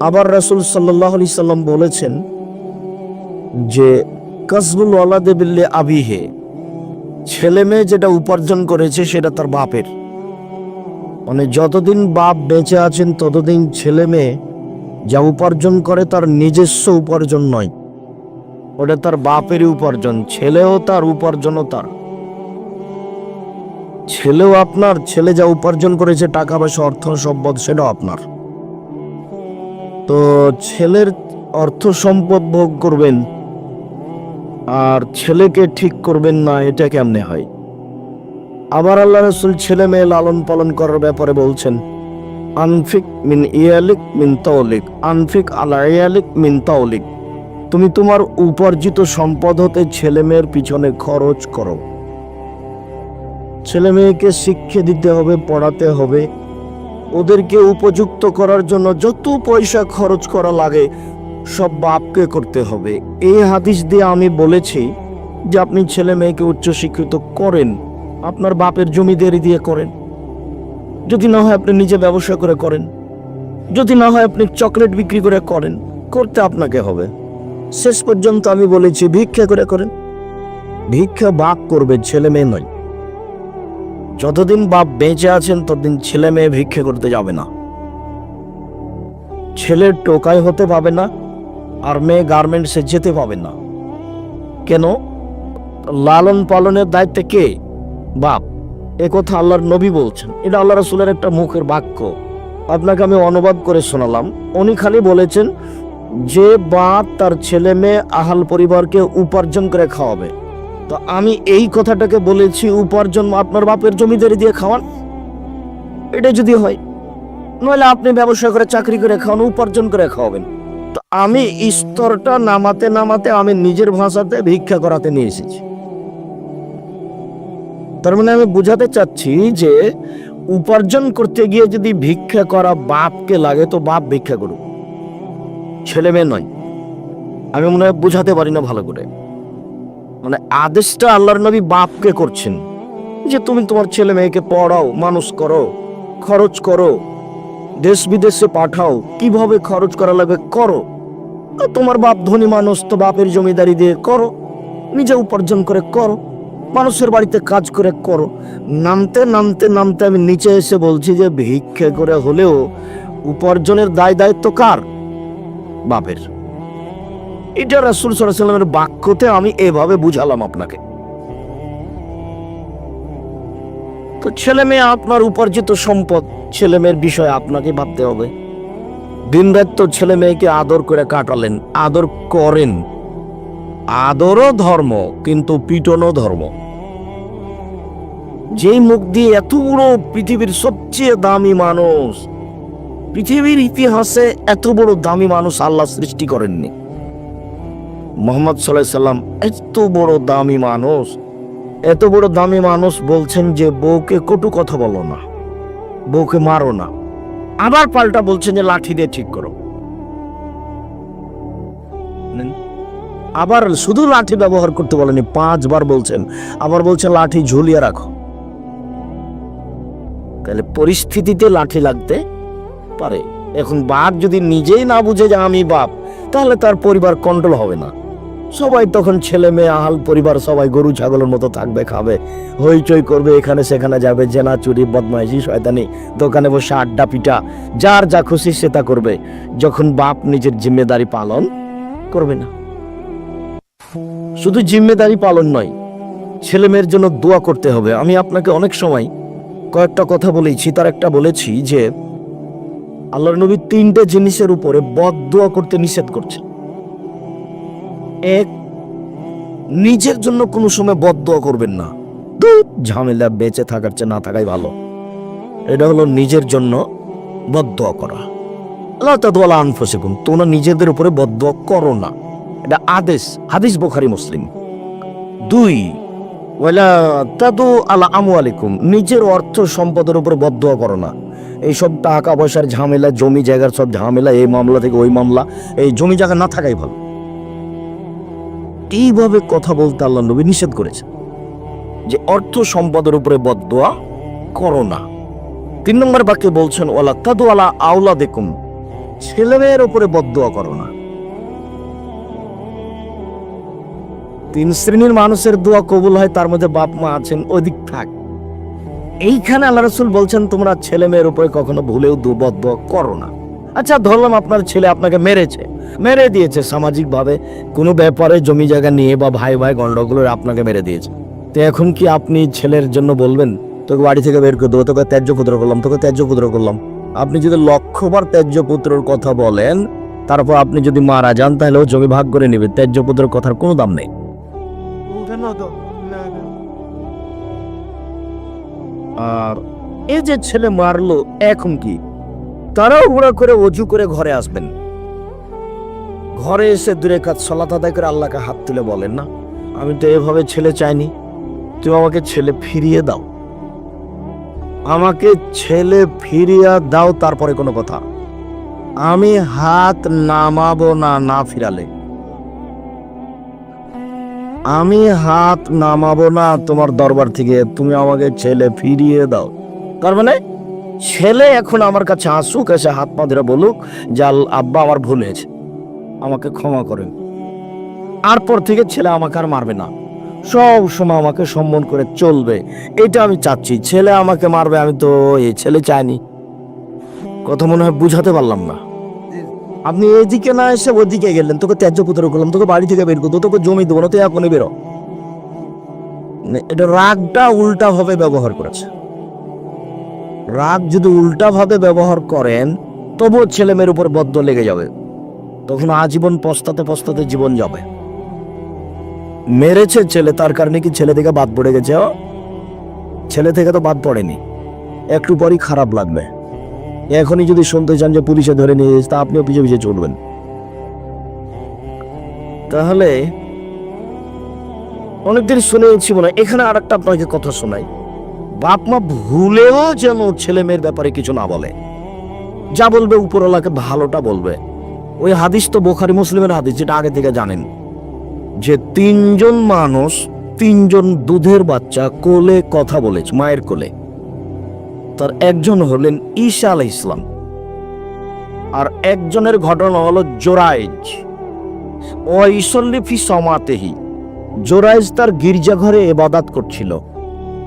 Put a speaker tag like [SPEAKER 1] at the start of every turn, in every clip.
[SPEAKER 1] আবার রাসূল সাল্লাল্লাহু আলাইহি সাল্লাম বলেছেন যে কাসবুল ওয়ালাদে বিল্লি আবিহে, ছেলে মেয়ে যেটা উপার্জন করেছে সেটা তার বাপের। মানে যতদিন বাপ বেঁচে আছেন ততদিন ছেলে মেয়ে যা উপার্জন করে তার নিজস্ব উপার্জন নয়, ওটা তার বাপেরই উপার্জন। ছেলেও তার, উপার্জনও তার। ছেলেও আপনার, ছেলে যা উপার্জন করেছে টাকা পয়সা অর্থ সম্পদ সেটাও আপনার। তো ছেলের অর্থ সম্পদ ভোগ করবেন আর ছেলেকে ঠিক করবেন না, এটা কেমনে হয়? আবার আল্লাহ রাসূল ছেলে মেয়ে লালন পালন করার ব্যাপারে বলছেন, আনফিক মিন ইয়ালিক মিন তাওলিক, আনফিক আলা ইয়ালিক মিন তাওলিক, তুমি তোমার উপার্জিত সম্পদ হতে ছেলে মেয়ের পিছনে খরচ করো। ছেলে মেয়েকে শিক্ষা দিতে হবে, পড়াতে হবে, ওদেরকে উপযুক্ত করার জন্য যত পয়সা খরচ করা লাগে সব বাপকে করতে হবে। এই হাদিস দিয়ে আমি বলেছি যে আপনি ছেলে মেয়েকে উচ্চশিক্ষিত করেন, আপনার বাপের জমিদারি দিয়ে করেন, যদি না হয় আপনি নিজে ব্যবসা করে করেন, যদি না হয় আপনি চকলেট বিক্রি করে করেন, করতে আপনাকে হবে। শেষ পর্যন্ত আমি বলেছি ভিক্ষা করে করেন। ভিক্ষা বাপ করবে, ছেলে মেয়ে নয়। যতদিন বাপ বেঁচে আছেন ততদিন ছেলে মেয়ে ভিক্ষা করতে যাবে না। ছেলের টোকাই হতে পাবে না আর মেয়ে গার্মেন্টসে যেতে পাবে না। কেন? লালন পালনের দায়িত্ব কে? বাপ। এ কথা আল্লাহর নবী বলছেন, এটা আল্লাহ রাসূলের একটা মুখের বাক্য, আপনাকে আমি অনুবাদ করে শোনালাম। উনি খালি বলেছেন যে বাপ তার ছেলে মেয়ে আহাল পরিবারকে উপার্জন করে খাওয়াবে। তো আমি এই কথাটাকে বলেছি উপার্জন আপনার বাপের জমিদারি দিয়ে খাওয়ান, এটা যদি হয়, নইলে আপনি ব্যবসা করে চাকরি করে খাওয়ান, উপার্জন করে খাওয়াবেন। তো আমি স্তরটা নামাতে নামাতে আমি নিজের ভাষাতে ভিক্ষা করাতে নিয়ে এসেছি। তার মানে আমি বুঝাতে চাচ্ছি যে উপার্জন করতে গিয়ে যদি ভিক্ষা করা বাপকে লাগে তো বাপ ভিক্ষা করুক, ছেলে মেয়ে নয়। আমি মনে হয় বুঝাতে পারি না ভালো করে। মানে আদেশটা আল্লাহর নবী বাপকে করছেন যে তুমি তোমার ছেলে মেয়েকে পড়াও, মানুষ করো, খরচ করো, দেশ বিদেশে পাঠাও, কিভাবে খরচ করা লাগবে করো। তোমার বাপ ধনী মানুষ, তো বাপের জমিদারি দিয়ে করো, নিজে উপার্জন করে করো, মানুষের বাড়িতে কাজ করে করো। নামতে নামতে নামতে আমি নিচে এসে বলছি যে ভিক্ষা করে হলেও উপার্জনের দায় দায়িত্ব কার? বাপের। এটা রাসূল সাল্লাল্লাহু আলাইহি ওয়াসাল্লামের বাক্যতে আমি এভাবে বুঝালাম আপনাকে। তো ছেলে মেয়ে আপনার উপার্জিত সম্পদ, ছেলে মেয়ের বিষয়ে আপনাকে ভাবতে হবে। দিন রাত তো ছেলে মেয়েকে আদর করে কাটালেন, আদর করেন। আদরও ধর্ম, কিন্তু পিটনও ধর্ম। যেই মুখ দিয়ে এত বড় পৃথিবীর সবচেয়ে দামি মানুষ, পৃথিবীর ইতিহাসে এত বড় দামি মানুষ আল্লাহ সৃষ্টি করেননি। মুহাম্মদ সাল্লাল্লাহু আলাইহি সাল্লাম এত বড় দামি মানুষ, এত বড় দামি মানুষ বলছেন যে বউকে কটু কথা বলো না, বউকে মারো না। আবার পাল্টা বলছেন যে লাঠি দিয়ে ঠিক করো। আবার শুধু লাঠি ব্যবহার করতে বলেনি, 5 বার বলছেন। আবার বলছেন লাঠি ঝুলিয়ে রাখো। তাহলে পরিস্থিতিতে লাঠি লাগতে পারে। এখন বাপ যদি নিজেই না বুঝে যে আমি বাপ, তাহলে তার পরিবার কন্ট্রোল হবে না। সবাই তখন ছেলে মেয়ে আহাল পরিবার সবাই গরু ছাগলের মতো থাকবে, খাবে, হইচই করবে, এখানে সেখানে যাবে, জেনা চুরি বদমাইশি শয়তানি, দোকানে বসে আড্ডা পিটা, যার যা খুশি সে তা করবে, যখন বাপ নিজের জিম্মেদারি পালন করবে না। শুধু জিম্মেদারি পালন নয়, ছেলে মেয়ের জন্য দোয়া করতে হবে। আমি আপনাকে অনেক সময় কয়েকটা কথা বলেছি, তার একটা বলেছি যে আল্লাহর নবী 3টে জিনিসের উপরে বদদোয়া করতে নিষেধ করছে। এক, নিজের জন্য কোনো সময় বদদোয়া করবেন না, ঝামেলা, বেঁচে থাকার চেয়ে না থাকাই ভালো। এটা হলো নিজের জন্য বদদোয়া করা। লা তাদওয়ালা আনফুসাকুম, তোমরা নিজেদের উপরে বদদোয়া করো না, এটা আদেশ, হাদিস বুখারী মুসলিম। 2, ওয়ালা তাদু আলা আমওয়ালিকুম, নিজের অর্থ সম্পদের উপরে বদদোয়া করো না। এইসব টাকা পয়সার ঝামেলা, জমি জায়গার সব ঝামেলা, এই মামলা থেকে ওই মামলা, এই জমি জায়গা না থাকাই ভালো। এইভাবে কথা বলতে আল্লাহ নবী নিষেধ করেছে যে অর্থ সম্পদের উপরে বদদোয়া করো না। 3 নম্বর বাক্যে বলছেন ওয়ালা তাদু আলা আওলাদিকুম, ছেলেমেয়ের উপরে বদদুয়া করো না। 3 শ্রেণীর মানুষের দোয়া কবুল হয়, তার মধ্যে বাপ মা আছেন, ওদিক থাক। এইখানে আল্লাহ রাসূল বলছেন তোমরা ছেলে মেয়ের উপরে কখনো ভুলেও বদদুয়া করো না। আচ্ছা ধরলাম আপনার ছেলে আপনাকে মেরে দিয়েছে সামাজিক ভাবে, কোনো ব্যাপারে জমি জায়গা নিয়ে বা ভাই ভাই গন্ডগোলে আপনাকে মেরে দিয়েছে, তো এখন কি আপনি ছেলের জন্য বলবেন তোকে বাড়ি থেকে বের করে দেবো, তোকে ত্যায্য পুত্র করলাম? আপনি যদি লক্ষবার ত্যায্য পুত্রের কথা বলেন, তারপর আপনি যদি মারা যান, তাহলেও জমি ভাগ করে নেবে, ত্যায্য পুত্রের কথার কোনো দাম নেই। আর এই যে ছেলে মারলো, এখন কি তারাও ঘোরা করে অজু করে ঘরে আসবেন, ঘরে এসে 2 রাকাত সালাত আদায় করে আল্লাহকে হাত তুলে বলেন না, আমি তো এভাবে ছেলে চাইনি, তুমি আমাকে ছেলে ফিরিয়ে দাও, আমাকে ছেলে ফিরিয়ে দাও। তারপরে কোনো কথা, আমি হাত নামাবো না, না ফিরালে আমি হাত নামাবো না তোমার দরবার থেকে, তুমি আমাকে ছেলে ফিরিয়ে দাও। তার মানে ছেলে এখন আমার কাছে আসুক, এসে হাত পা ধরে বলুক যে আব্বা আমার ভুল হয়েছে, আমাকে ক্ষমা করেন। আর পর থেকে ছেলে আমাকে আর মারবে না, সব সময় আমাকে সম্মান করে চলবে, এটা আমি চাচ্ছি। ছেলে আমাকে মারবে, আমি তো এই ছেলে চাইনি। কথা মনে হয় বুঝাতে পারলাম না। আপনি এদিকে না এসে ওদিকে গেলেন, তোকে ত্যায্য পুত্র করলাম, তোকে বাড়ি থেকে বের করবো, তোকে জমি দেবো না, তুই এখনই বেরো। এটা রাগটা উল্টা ভাবে ব্যবহার করেছে। রাগ যদি উল্টা ভাবে ব্যবহার করেন, তবুও ছেলে মেয়ের উপর বদ্ধ লেগে যাবে, তখন আজীবন পস্তাতে জীবন যাবে। মেরেছে ছেলে, তার কারণে কি ছেলে থেকে বাদ পড়ে গেছে? ছেলে থেকে তো বাদ পড়েনি, একটু পরই খারাপ লাগবে। এখনই যদি শুনতে চান যে পুলিশে ধরে নিয়ে এসে, তা আপনিও পিছিয়ে পিছিয়ে চলবেন। তাহলে অনেকদিন শুনেছি মনে হয়। এখানে আর একটা আপনাকে কথা শোনাই, বাপ মা ভুলেও যেন ছেলে মেয়ের ব্যাপারে কিছু না বলে, যা বলবে উপরওয়ালাকে ভালোটা বলবে। ওই হাদিস তো বুখারী মুসলিমের হাদিস, যেটা আগে থেকে জানেন, যে 3 জন মানুষ, 3 জন দুধের বাচ্চা কোলে কথা বলেছে, মায়ের কোলে। তার একজন হলেন ঈসা আলাইহিস সালাম, আর একজনের ঘটনা হলো জোরাইজ। ও ইসল্লি ফি সামাতিহি, জোরাইজ তার গির্জাঘরে ইবাদত করছিল।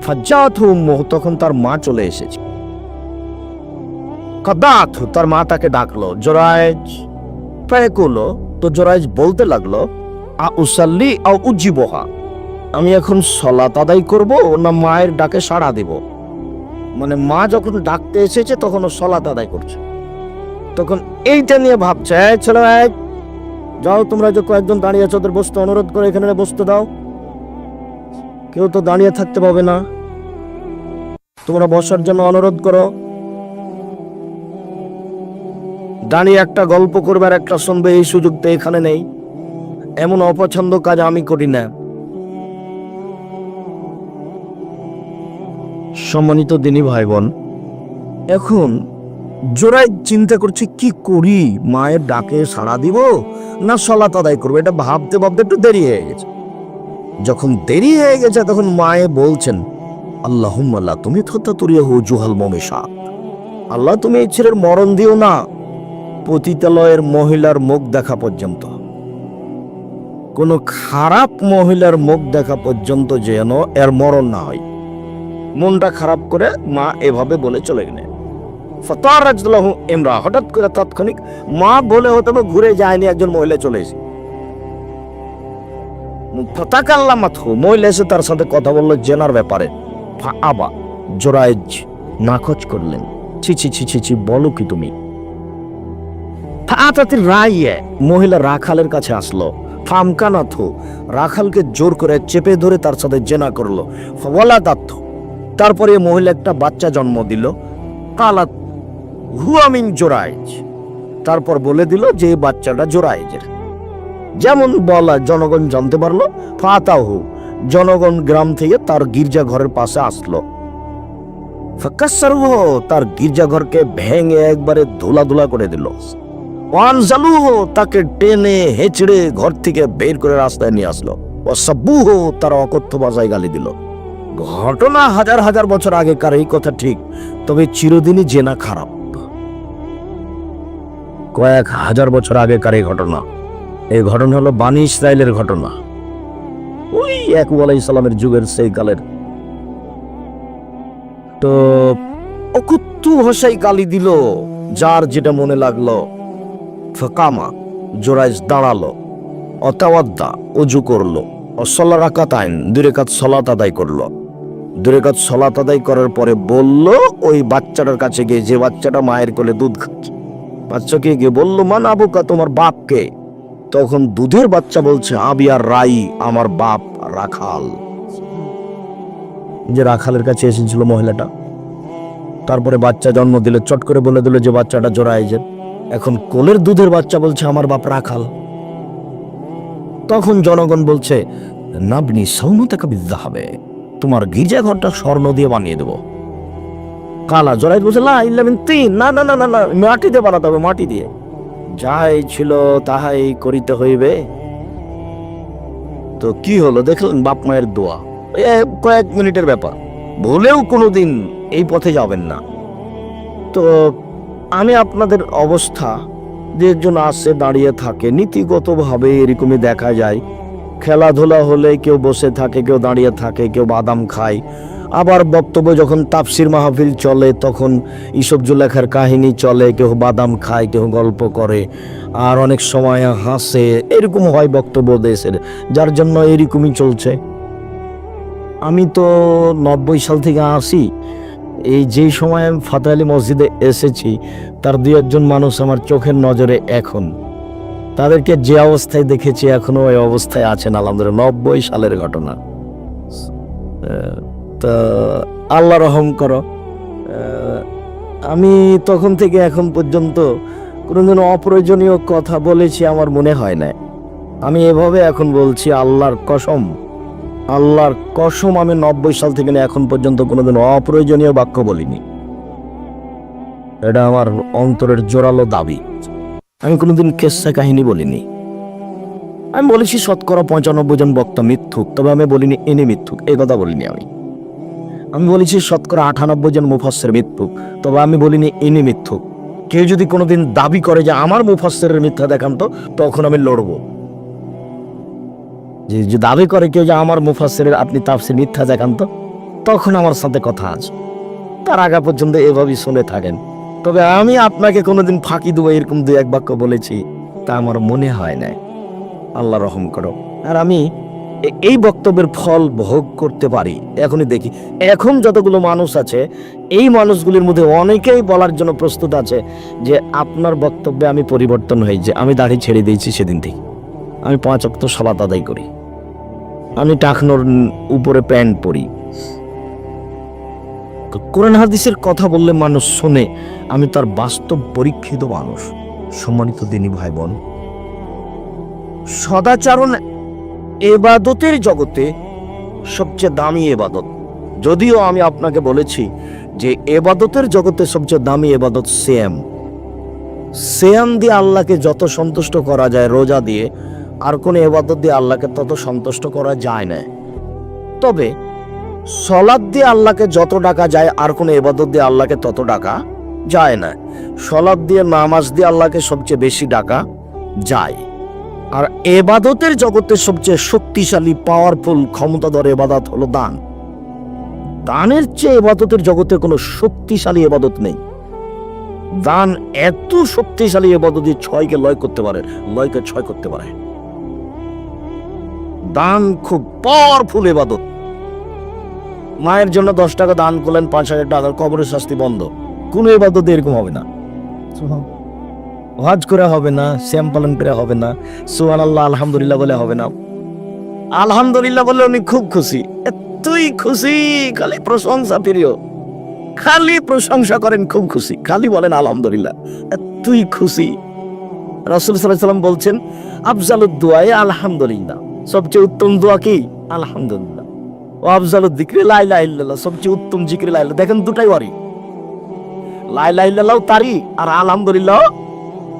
[SPEAKER 1] ফাজ্জাতহু উম্মুহু, তখন তার মা চলে এসেছে। কাদাতহু, তার মা তাকে ডাকলো, জোরাইজ। ফায়াকুলু, তো জোরাইজ বলতে লাগলো, আ উসাল্লি আও উজিবুহা, আমি এখন সালাত আদায় করব না মায়ের ডাকে সাড়া দেব? মানে মা যখন ডাকতে এসেছে তখন ও সালাত আদায় করছে, তখন এইটা নিয়ে ভাবছে, ছেলে যাও তোমরা যে কয়েকজন দাঁড়িয়ে আছো ওদের বসতে অনুরোধ করে এখানে বসতে দাও, কেউ তো দাঁড়িয়ে থাকতে পাবে না, তোমরা বসার জন্য অনুরোধ করো। দাঁড়িয়ে একটা গল্প করবে আর একটা শুনবে, এই সুযোগ তো এখানে নেই। এমন অপছন্দ কাজ আমি করি না। সম্মানিত দিনী ভাই বোন, এখন জোরাই চিন্তা করছে কি করি, মায়ের ডাকে সাড়া দিব না সালাত আদায় করবো? এটা ভাবতে ভাবতে একটু দেরি হয়ে গেছে। যখন দেরি হয়ে গেছে তখন মায়ে বলছেন, আল্লাহুম্মা লা তুমিতু জুহাল মুমিসাত, আল্লাহ তুমি এই ছেলের মরণ দিও না পতিতালয়ের মহিলার মুখ দেখা পর্যন্ত, কোন খারাপ মহিলার মুখ দেখা পর্যন্ত যেন এর মরণ না হয়। মনটা খারাপ করে মা এভাবে বলে চলে গেলেন। ফাতারাজলাহু ইমরা, হঠাৎ করে তাৎক্ষণিক মা বলে হয়তো ঘুরে যায়নি, একজন মহিলা চলে এসে ফাতাকাল্লামাতহু, মহিলা এসে তার সাথে কথা বললো জেনার ব্যাপারে। আবা, জোরাইজ নাকচ করলেন, ছি ছি ছি ছি ছি, বলো কি তুমি? ফাতাতির রাইয়ে, মহিলা রাখালের কাছে আসলো। ফামকানাথু, রাখালকে জোর করে চেপে ধরে তার সাথে জেনা করলো। ওয়ালাদাত, তারপরে মহিলা একটা বাচ্চা জন্ম দিল। কালাত হুয়া মিন জোরাইজ, তারপর বলে দিল যে এই বাচ্চাটা জোরাইজের। যেমন বলা জনগণ জানতে পারলো। ফাতাহু, জনগণ গ্রাম থেকে তার গির্জা ঘরের পাশে আসলো। ফাকাসসারহু, তার গির্জাঘরকে ভেঙে একবারে ধুলা করে দিল। ওয়ানজালুহু, তাকে টেনে হেঁচড়ে ঘর থেকে বের করে রাস্তায় নিয়ে আসলো। ওয়াসাব্বুহু, তার অকথ্য ভাষায় গালি দিল। ঘটনা হাজার হাজার বছর আগেকার, এই কথা ঠিক, তবে চিরদিনই জেনা খারাপ। কয়েক হাজার বছর আগেকার এই ঘটনা। এই ঘটনা হলো বানি ইসরায়েলের ঘটনা, ওই ইয়াকুব আলাইহিস সালামের যুগের সেই কালের। তো অকুত্তু ভাষায় গালি দিল, যার যেটা মনে লাগলো। ফাকামা, জোরাইজ দাঁড়ালো, অতাওয়াদ্দা, অজু করলো, অসল্লা রাকাতাইন, 2 রাকাত সালাত আদায় করলো। 2 রাকাত সালাত আদায় করার পরে বলল ওই বাচ্চাটার কাছে গিয়ে, যে বাচ্চাটা মায়ের কোলে দুধ খাচ্ছে, বাচ্চাকে গিয়ে বলল, মান আবুকা, তোমার বাপকে? তখন দুধের বাচ্চা বলছে, আবি আর রাই, আমার বাপ রাখাল। যে রাখালের কাছে এসেছিল মহিলাটা, তারপরে বাচ্চা জন্ম দিলে চট করে বলে দিল যে বাচ্চাটা জোরাইজের। এখন কোলের দুধের বাচ্চা বলছে আমার বাপ রাখাল। তখন জনগণ বলছে, নাবনি সৌনতাকা বিদ্যা হবে, তোমার গির্জা ঘরটা স্বর্ণ দিয়ে বানিয়ে দেবো। কালা জোরাইজ বলছে, লা ইল্লা মিন তিন, না না না না না, মাটি দিয়ে বানাতে হবে, মাটি দিয়ে। যাই ছিল তাহাই করিতে হইবে। তো কি হলো দেখলেন, বাপ মায়ের দোয়া, কয়েক মিনিটের ব্যাপার। ভুলেও কোনোদিন এই পথে যাবেন না। তো আমি আপনাদের অবস্থা, যে একজন আসে দাঁড়িয়ে থাকে, নীতিগতভাবে এরকমই দেখা যায়। খেলাধুলা হলে কেউ বসে থাকে, কেউ দাঁড়িয়ে থাকে, কেউ বাদাম খায়। আবার বক্তব্য যখন তাফসির মাহফিল চলে, তখন ইসব জুলেখার কাহিনী চলে, কেউ বাদাম খায়, কেউ গল্প করে, আর অনেক সময় হাসে। এরকম হয় বক্তব্য দেশের, যার জন্য এরকমই চলছে। আমি তো 90 সাল থেকে আসি। এই যেই সময় আমি ফাতেহ আলী মসজিদে এসেছি, তার 2-1 মানুষ আমার চোখের নজরে এখন, তাদেরকে যে অবস্থায় দেখেছি এখনো ওই অবস্থায় আছেন আলহামদুলিল্লাহ। 90 সালের ঘটনা। তা আল্লাহ রহম করো। আমি তখন থেকে এখন পর্যন্ত কোনোদিন অপ্রয়োজনীয় কথা বলেছি আমার মনে হয় না। আমি এভাবে এখন বলছি, আল্লাহর কসম, আল্লাহর কসম, আমি 90 সাল থেকে এখন পর্যন্ত কোনোদিন অপ্রয়োজনীয় বাক্য বলিনি। এটা আমার অন্তরের জোরালো দাবি। আমি কোনোদিন কেসা কাহিনী বলিনি। আমি বলেছি 95% বক্তা মিথ্যুক, তবে আমি বলিনি ইনি মিথ্যুক, এই কথা বলিনি। আমি বলেছি 98% মুফাসসির মিথ্যুক, তবে আমি বলিনি ইনি মিথ্যুক। কেউ যদি কোনোদিন দাবি করে যে আমার মুফাসসিরের মিথ্যা দেখান, তো তখন আমি লড়বো। যে দাবি করে কেউ যে আমার মুফাসসিরের আপনি তাফসীর মিথ্যা দেখান, তো তখন আমার সাথে কথা আছে। তার আগে পর্যন্ত এভাবেই শুনে থাকেন। তবে আমি আপনাকে কোনোদিন ফাঁকি দেবো এরকম 2-1 বাক্য বলেছি তা আমার মনে হয় না। আল্লাহ রহম করো। আর আমি এই বক্তব্যের ফল ভোগ করতে পারি এখনই দেখি। এখন যতগুলো মানুষ আছে, এই মানুষগুলির মধ্যে অনেকেই বলার জন্য প্রস্তুত আছে যে আপনার বক্তব্যে আমি পরিবর্তন হয়েছে। আমি দাড়ি ছেড়ে দিয়েছি সেদিন থেকে। আমি 5 ওয়াক্ত সালাত আদায় করি। আমি টাকনোর উপরে প্যান্ট পরি। কোরআন হাদিসের কথা বললে মানুষ শোনে। আমি তার বাস্তব পরীক্ষিত মানুষ। সম্মানিত দিনী ভাই বোন, সদাচরণ এবাদতের জগতে সবচেয়ে দামি এবাদত। যদিও আমি আপনাকে বলেছি যে এবাদতের জগতে সবচেয়ে দামি এবাদত সিয়াম। সিয়াম দিয়ে আল্লাহকে যত সন্তুষ্ট করা যায়, রোজা দিয়ে, আর কোন এবাদত দিয়ে আল্লাহকে তত সন্তুষ্ট করা যায় না। তবে সালাত দিয়ে আল্লাহকে যত ডাকা যায়, আর কোন এবাদত দিয়ে আল্লাহকে তত ডাকা যায় না। সালাত দিয়ে, নামাজ দিয়ে আল্লাহকে সবচেয়ে বেশি ডাকা যায়। আর এবাদতের জগতে সবচেয়ে শক্তিশালী, পাওয়ারফুল, ক্ষমতাধর এবাদত হলো দান। দানের চেয়ে এবাদতের জগতে কোনো শক্তিশালী এবাদত নেই। দান এত শক্তিশালী এবাদত যে 6কে লয় করতে পারে, 9কে 6 করতে পারে। দান খুব পাওয়ারফুল এবাদত। মায়ের জন্য 10 টাকা দান করলেন, 5,000 টাকার কবরের শাস্তি বন্ধ। কোন এবাদত এরকম হবে না। হজ করে হবে না, শ্যাম পালন করে হবে না, সুবহানাল্লাহ আলহামদুলিল্লাহ বলে হবে না। আলহামদুলিল্লাহ বলে উনি খুব খুশি, এতই খুশি, খালি প্রশংসা প্রিয়, খালি প্রশংসা করেন, খুব খুশি, খালি বলেন আলহামদুলিল্লাহ, এতই খুশি। রাসূল সাল্লাল্লাহু আলাইহি ওয়াসাল্লাম বলছেন, আফজালুদ দুআয়ে আলহামদুলিল্লাহ, সবচেয়ে উত্তম দোয়া কি? আলহামদুলিল্লাহ। ও আফজালুদ যিকরি লা ইলাহা ইল্লাল্লাহ, সবচেয়ে উত্তম জিকির লা ইলাহা। দেখেন দুটাই ওয়ারি, লা ইলাহা ইল্লাল্লাহ তারি আর আলহামদুলিল্লাহ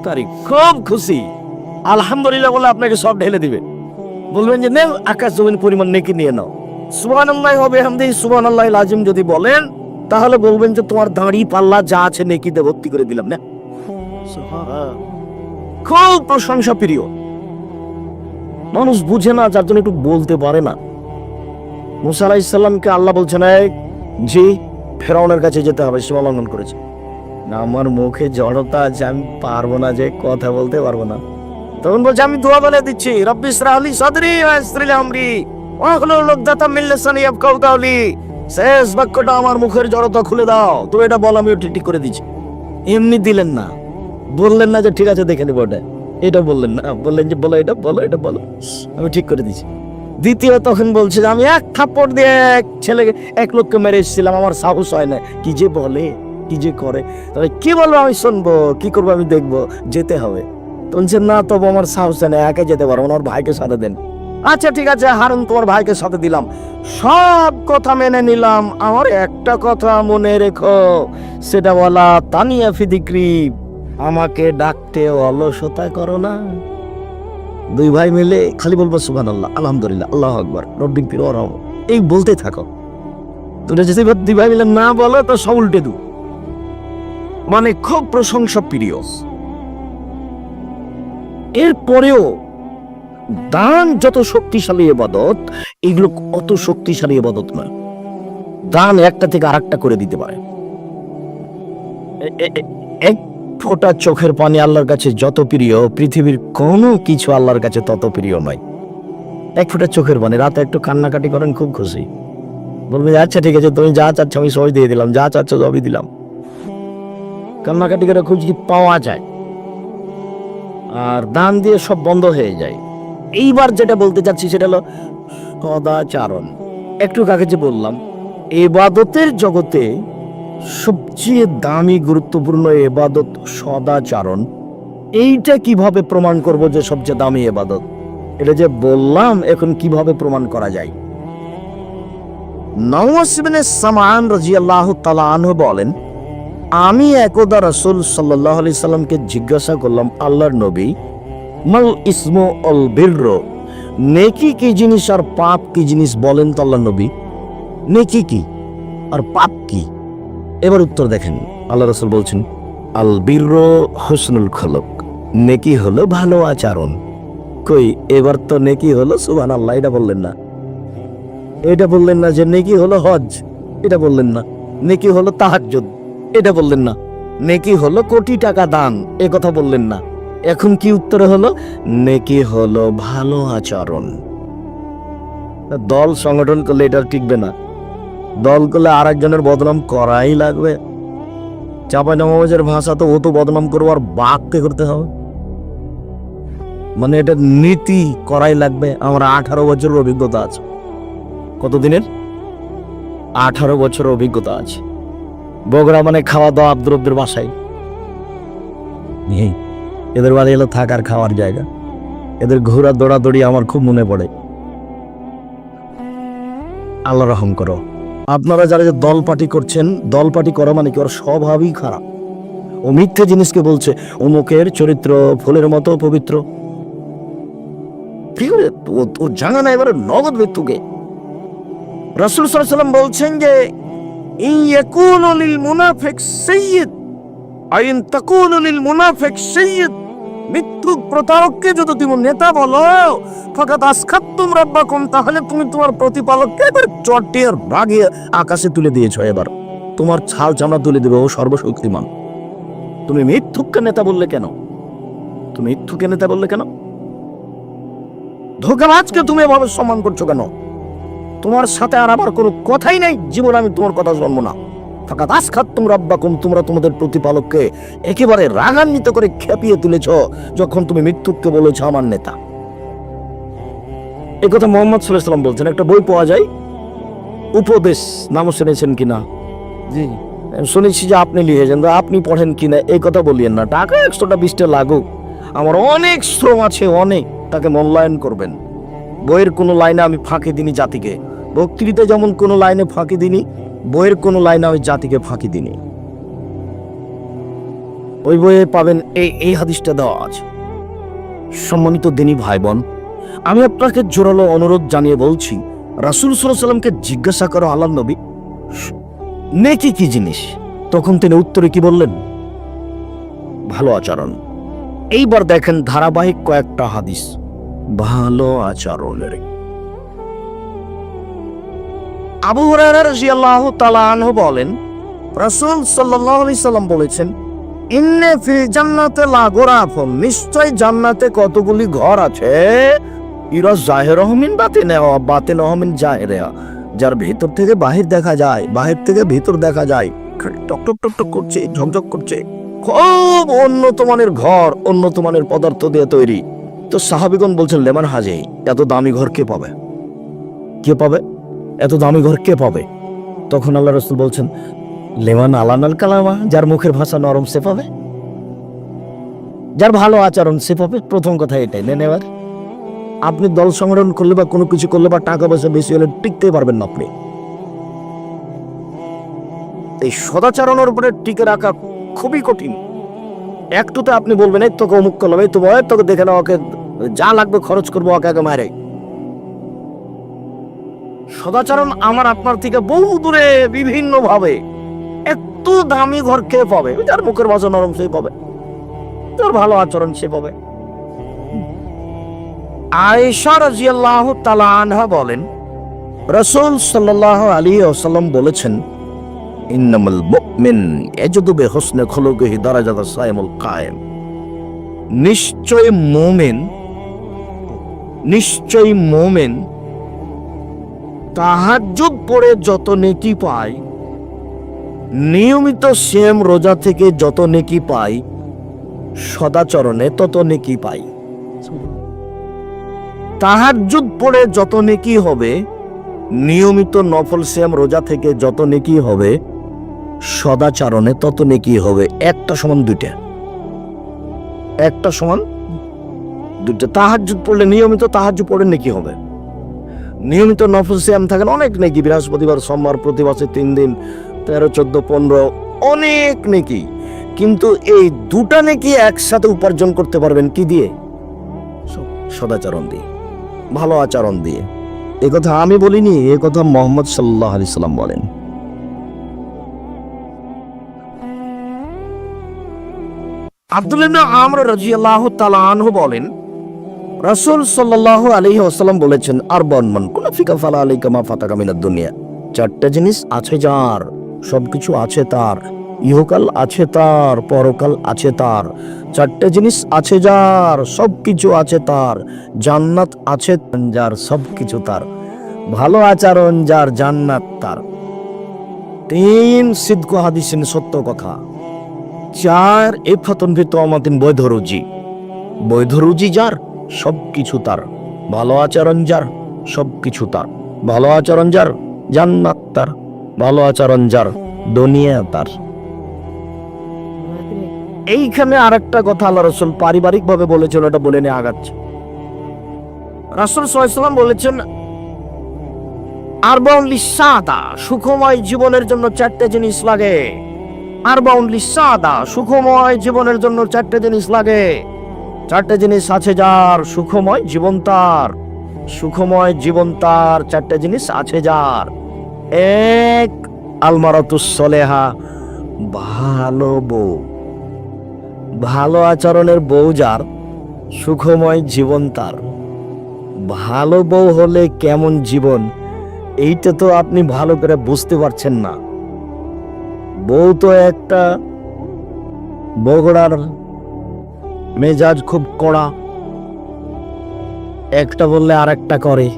[SPEAKER 1] তারি। খুব খুশি, আলহামদুলিল্লাহ বলে আপনাকে সব ঢেলে দিবে। বলবেন যে নেও, আকাশ জমিন পরিমাণ নেকি নিয়ে নাও। সুবহানাল্লাহি ওয়া বিহামদিহি সুবহানাল্লাহিল আযীম যদি বলেন, তাহলে বলবেন যে তোমার দাঁড়ি পাল্লা যা আছে নেকিতে ভর্তি করে দিলাম না। খুব প্রশংসা প্রিয়। মানুষ বুঝে না, যার জন্য একটু বলতে পারে না। মুসা আলাইহিস সালামকে আল্লাহ বলছেন, জি ফেরাউনের কাছে যেতে হবে, সীমা লঙ্ঘন করেছে। না, আমার মুখে জড়তা আছে, আমি পারবো না, যে কথা বলতে পারবো না। তখন বলছে, আমি দোয়া বলে দিচ্ছি, রব্বি ইশরাহ লি সাদরি ওয়া ইয়াসসির লি আমরি ওয়াহলুল উকদাতাম মিন লিসানি ইয়াফকাহু কাওলি। শেষ বাক্যটা, আমার মুখের জড়তা খুলে দাও। তো এটা বল, আমি ঠিক করে দিচ্ছি। এমনি দিলেন না, বললেন না যে ঠিক আছে দেখে নেবো, এটা বললেন না, বললেন যে বলো এটা, বলো এটা, বলো, আমি ঠিক করে দিচ্ছি। দ্বিতীয় তখন বলছে যে আমি এক থাপ্পড় দিয়ে এক ছেলেকে, এক লোককে মেরে এসেছিলাম, আমার সাহস হয় না। কি যে বলে, কি যে করে, তাহলে কি বলবো আমি শুনবো, কি করবো আমি দেখবো, যেতে হবে। বলছে না, তবু আমার সাহস হয় না, একা যেতে পারবো না, আমার ভাইকে সাথে দেন। আচ্ছা ঠিক আছে হারুন, তোমার ভাইকে সাথে দিলাম, সব কথা মেনে নিলাম। আমার একটা কথা মনে রেখো, সেটা বলা তানিয়া ফিদিক্রি, আমাকে ডাকতে অলসতা করো না। দুই ভাই মিলে খালি বলবো সুবহানাল্লাহ, আলহামদুলিল্লাহ, আল্লাহু আকবার, রব্বিক ফির ওয়ারহাম, এই বলতে থাকো। তোমরা যদি দুই ভাই মিলে না বলো তো সব উল্টে দু। মানে খুব প্রশংসা প্রিয়। এরপরেও দান যত শক্তিশালী ইবাদত, এগুলো অত শক্তিশালী ইবাদত নয়। দান একটা থেকে আরেকটা করে দিতে পারে। এক ফোঁটা চোখের পানি আল্লাহর কাছে যত প্রিয়, পৃথিবীর কোনো কিছু আল্লাহর কাছে তত প্রিয় নয়। এক ফোঁটা চোখের পানি, রাতে একটু কান্নাকাটি করেন, খুব খুশি, বলবেন আচ্ছা ঠিক আছে, তুমি যা চাচ্ছ আমি সবই দিয়ে দিলাম, যা চাচ্ছ সবই দিলাম। কান্নাকাটি করে খুব যদি পাওয়া যায়, আর দান দিয়ে সব বন্ধ হয়ে যায়। এইবার যেটা বলতে চাচ্ছি সেটা হলো সদাচারণ। একটু আগে যে বললাম, ইবাদতের জগতে সবচেয়ে দামি গুরুত্বপূর্ণ ইবাদত সদাচারণ। এইটা কিভাবে প্রমাণ করব যে সবচেয়ে দামি ইবাদত? এটা যে বললাম, এখন কিভাবে প্রমাণ করা যায়? নওয়াস ইবনে সামআন রাদিয়াল্লাহু তাআলা আনহু বলেন, আমি একদা রাসূল সাল্লাল্লাহু আলাইহি সাল্লামকে জিজ্ঞাসা করলাম, আল্লাহর নবী, মাল ইসমু আল বিরর, নেকি কি জিনিস আর পাপ কি জিনিস বলেন তো আল্লাহর নবী। নেকি কি আর পাপ কি? এবার উত্তর দেখেন, আল্লাহ রাসূল বলছেন, আল বিরর হুসনুল খুলুক, নেকি হলো ভালো আচরণ। কই, এবার তো নেকি হলো সুবহানাল্লাহ, এটা বললেন না। এটা বললেন না যে নেকি হলো হজ, এটা বললেন না। নেকি হলো তাহাজ্জুদ, এটা বললেন না। নেকি হলো কোটি টাকা দান, এ কথা বললেন না। এখন কি উত্তর হলো? নেকি হলো ভালো আচরণ। দল সংগঠন করলে এটা টিকবে না। দল করলে আর একজনের বদনাম করাই লাগবে। চাঁপাইনবাবগঞ্জের ভাষা তো ও তো বদনাম করবো, আর বাঘকে করতে হবে। মানে এটা নীতি করাই লাগবে। আমার 18 বছরের অভিজ্ঞতা আছে। কতদিনের? 18 বছরের অভিজ্ঞতা আছে। বগুড়া মানে খাওয়া দাওয়া আব্দুর বাসায়। এদের বাড়ি এলো থাকার খাওয়ার জায়গা। এদের ঘোরা দৌড়াদৌড়ি আমার খুব মনে পড়ে। আল্লাহ রহম করো। আপনারা যারা যে দল পার্টি করছেন, দল পার্টি করা মানে কি, ওর স্বভাবই খারাপ। ও মিথ্যে জিনিসকে বলছে অমুকের চরিত্র ফুলের মতো পবিত্র। ঠিক আছে, ও জানা না এবারে নগদ মৃত্যুকে। রাসূল সাল্লাল্লাহু আলাইহি ওয়াসাল্লাম বলছেন যে ইয়াকুনু লিল মুনাফিক সাইয়্যিদ আইন তাকুনু লিল মুনাফিক সাইয়্যিদ, মিথ্যুক প্রতারককে যদি তুমি নেতা বলো, ফাকাত আসখাতুম রাব্বাকুম, তাহলে তুমি তোমার প্রতিপালককে এবারে চটিয়ে রাগিয়ে আকাশে তুলে দিয়েছো। এবার তোমার ছাল চামড়া তুলে দেবে, ও সর্বশক্তিমান। তুমি মিথ্যুককে নেতা বললে কেন? তুমি মিথ্যুকে নেতা বললে কেন? ধোঁকাবাজকে তুমি এভাবে সম্মান করছো কেন? তোমার সাথে আর আমার কোনো কথাই নাই, জীবন আমি তোমার কথা শুনবো না। ফাকাত আসখাতুম রাব্বাকুম, তোমরা তোমাদের প্রতিপালককে একেবারে রাগান্বিত করে খেপিয়ে তুলেছো যখন তুমি মিথ্যুককে বলেছো আমার নেতা। এই কথা মুহাম্মদ সাল্লাল্লাহু আলাইহি ওয়াসাল্লাম বলছেন। একটা বই পাওয়া যায়, উপদেশ, নামও শুনেছেন কিনা? জি, শুনেছি যে আপনি লিখেছেন, তো আপনি পড়েন কিনা এই কথা বলিয়েন না। টাকা 100টা 20টা লাগুক, আমার অনেক শ্রম আছে, অনেক, তাকে মূল্যায়ন করবেন। বইয়ের কোনো লাইনে আমি ফাঁকি দিনি জাতিকে, বক্তৃতা যেমন কোনো লাইনে ফাঁকি দিনি, বইয়ের কোনো লাইনে আমি জাতিকে ফাঁকি দিনি। ওই বইয়ে পাবেন এই হাদিসটা দেওয়া আছে। সম্মানিত দিনী ভাই বোন, আমি আপনাকে জোরালো অনুরোধ জানিয়ে বলছি, রাসূল সাল্লাল্লাহু আলাইহি ওয়াসাল্লামকে জিজ্ঞাসা করো আল্লাহর নবী নেকি কি জিনিস? তখন তিনি উত্তরে কি বললেন? ভালো আচরণ। এইবার দেখেন ধারাবাহিক কয়েকটা হাদিস ভালো আচরণের। আবু হুরায়রা রাদিয়াল্লাহু তাআলা আনহু বলেন, রাসূল সাল্লাল্লাহু আলাইহি সাল্লাম বলেছেন, ইন্নে ফিল জান্নাতে লাগুরাফুন, নিশ্চয় জান্নাতে কতগুলি ঘর আছে, ইরা জাহিরুহু মিন বাতিনিহা ওয়া বাতিনুহু মিন জাহিরিহা, যার ভিতর থেকে বাহির দেখা যায়, বাহির থেকে ভিতর দেখা যায়, টক টক টক টক করছে, ঝকঝক করছে, খুব উন্নত মানের ঘর, উন্নত মানের পদার্থ দিয়ে তৈরি। তো সাহাবীগণ বলছেন, লেমান হাজি, এত দামি ঘর কে পাবে? কে পাবে এত দামি ঘর কে পাবে? তখন আল্লাহ রাসূল বলছেন, লেমান আলানাল কালামা, যার মুখের ভাষা নরম সে পাবে, যার ভালো আচরণ সে পাবে। প্রথম কথা এটাই নেন। এবার আপনি দল সংগঠন করলে বা কোনো কিছু করলে বা টাকা পয়সা বেশি হলে টিকতে পারবেন না। আপনি এই সদাচরণের উপরে টিকে রাখা খুবই কঠিন। একটুতে আপনি বলবেন, এই তোকে অমুক করলাম, এই তোকে দেখে না, ওকে যা লাগবে খরচ করবো, ওকে আগে মারে। সদাচরণ আমার আপনার থেকে বহু দূরে, বিভিন্ন ভাবে। এত দামি ঘর কে পাবে? যার মুখের ভাষা নরম সে পাবে, যার ভালো আচরণ সে পাবে। আয়েশা রাদিয়াল্লাহু তাআলা আনহা বলেন, রাসূল সাল্লাল্লাহু আলাইহি ওয়াসাল্লাম বলেছেন, ইন্নামাল মুমিন ইয়াজুদু বিহুসনি খুলুকিহি দারাজাতাস সাইমুল কায়েম, নিশ্চয় মুমিন তাহাজ্জুদ পড়ে যত নেকি পায়, নিয়মিত সিয়াম রোজা থেকে যত নেকি পায়, সদাচরণে তত নেকি পায়। তাহাজ্জুদ পড়ে যত নেকি হবে, নিয়মিত নফল সিয়াম রোজা থেকে যত নেকি হবে, সদাচরণে তত নেকি হবে। একটা সমান দুইটা, একটা সমান দুইটা। তাহাজ্জুদ পড়লে, নিয়মিত তাহাজ্জুদ পড়ে নেকি হবে, নিয়মিত নফল সিয়াম থাকেন অনেক নেকি, বৃহস্পতিবার সোমবার প্রতি বছর 3 দিন, 13, 14, 15, অনেক নেকি। কিন্তু এই দুটা নেকি একসাথে উপার্জন করতে পারবেন কি দিয়ে? সদাচরণ দিয়ে, ভালো আচরণ দিয়ে। এ কথা আমি বলিনি, এ কথা মুহাম্মদ সাল্লাল্লাহু আলাইহি সাল্লাম বলেন। আব্দুল্লাহ ইবনে আমর রাদিয়াল্লাহু তাআলা আনহু বলেন, রাসূল সাল্লাল্লাহু আলাইহি ওয়াসাল্লাম বলেছেন, আরবান মান কুনা ফিকা ফালা আলাইকা মা ফাতাকা মিনাদ দুনিয়া, চারটা জিনিস আছে যার, সবকিছু আছে তার, ইহকাল আছে তার, পরকাল আছে তার। চারটে জিনিস আছে যার, সবকিছু আছে তার। জান্নাত আছে যার, সবকিছু তার। ভালো আচরণ যার, জান্নাত তার। 3 সিদক হাদিসিন, সত্য কথা। 4 ইফাতুন ফি তুমাতিন, বৈধ রুজি। বৈধ রুজি যার, সবকিছু তার। ভালো আচরণ যার, সবকিছু তার। ভালো আচরণ যার, জান্নাত তার। ভালো আচরণ যার, দুনিয়া তার। এইখানে আরেকটা কথা আল্লাহ রাসূল পারিবারিক ভাবে বলেছেন, এটা বলে নিয়ে আগাচ্ছে। রাসূল সাল্লাল্লাহু আলাইহি ওয়াসাল্লাম বলেছেন, আরবাউন লিসাদা, সুখময় জীবনের জন্য 4টে জিনিস লাগে। আরবাউন লিসাদা, সুখময় জীবনের জন্য 4টে জিনিস লাগে। 4টে জিনিস আছে যার, সুখময় জীবন তার। সুখময় জীবন তার, 4টে জিনিস আছে যার। 1, আলমারাতুস সলেহা, ভালো বউ। ভালো আচরণের বউ যার, সুখময় জীবন তার। ভালো বউ হলে কেমন জীবন, এইটা তো আপনি ভালো করে বুঝতে পারছেন না। বউ তো একটা বগড়ার মেজাজ খুব কড়া, একটা বললে আরেকটা করে।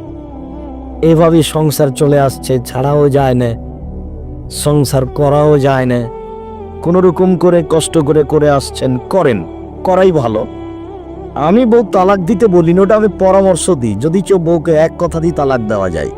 [SPEAKER 1] এভাবে সংসার চলে আসছে, ছাড়াও যায় না, সংসার করাও যায় না। কোন রকম করে কষ্ট করে করে আসছেন, করাই ভালো। আমি বউ তালাক দিতে বলি না, ওটা আমি পরামর্শ দিই। যদি কেউ বউকে এক কথা দিয়ে তালাক দেওয়া যায়,